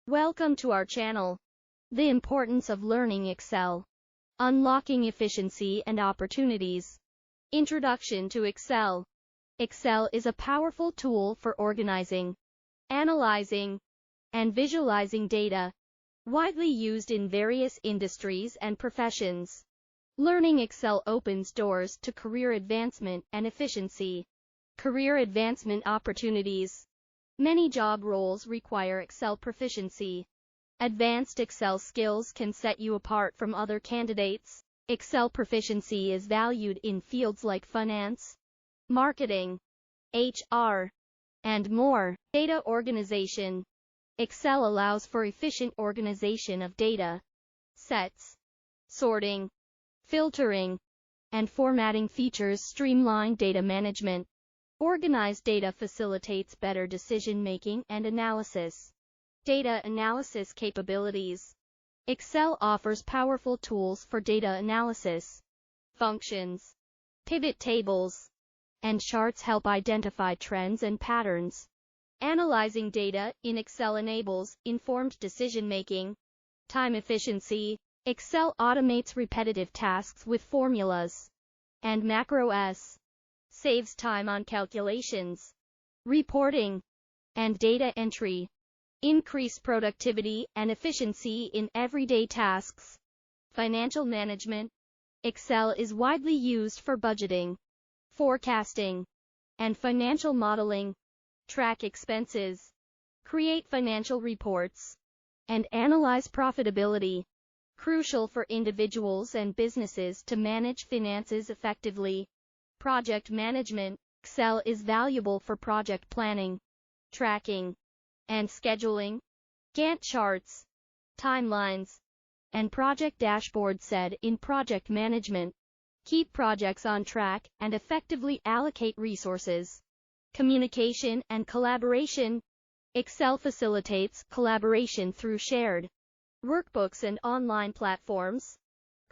Welcome to our channel. The importance of learning Excel. Unlocking efficiency and opportunities. Introduction to Excel. Excel is a powerful tool for organizing, analyzing, and visualizing data, widely used in various industries and professions. Learning Excel opens doors to career advancement and efficiency. Career advancement opportunities. Many job roles require Excel proficiency. Advanced Excel skills can set you apart from other candidates. Excel proficiency is valued in fields like finance, marketing, HR, and more. Data organization. Excel allows for efficient organization of data sets, sorting, filtering, and formatting features streamline data management. Organized data facilitates better decision-making and analysis. Data analysis capabilities. Excel offers powerful tools for data analysis. Functions, pivot tables, and charts help identify trends and patterns. Analyzing data in Excel enables informed decision-making. Time efficiency. Excel automates repetitive tasks with formulas and macros. Saves time on calculations, reporting, and data entry. Increase productivity and efficiency in everyday tasks. Financial management. Excel is widely used for budgeting, forecasting, and financial modeling. Track expenses, create financial reports, and analyze profitability. Crucial for individuals and businesses to manage finances effectively. Project management. Excel is valuable for project planning, tracking, and scheduling. Gantt charts, timelines, and project dashboards said in project management. Keep projects on track and effectively allocate resources. Communication and collaboration. Excel facilitates collaboration through shared workbooks and online platforms.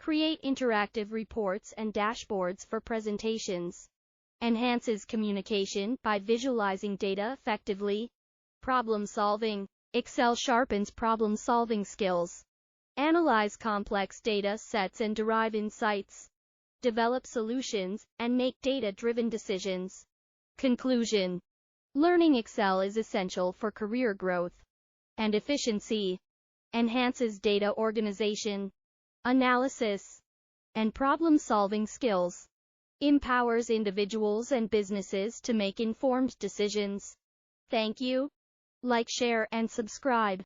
Create interactive reports and dashboards for presentations. Enhances communication by visualizing data effectively. Problem solving. Excel sharpens problem-solving skills. Analyze complex data sets and derive insights. Develop solutions and make data-driven decisions. Conclusion. Learning Excel is essential for career growth and efficiency. Enhances data organization, analysis, and problem-solving skills. Empowers individuals and businesses to make informed decisions. Thank you. Like, share, and subscribe.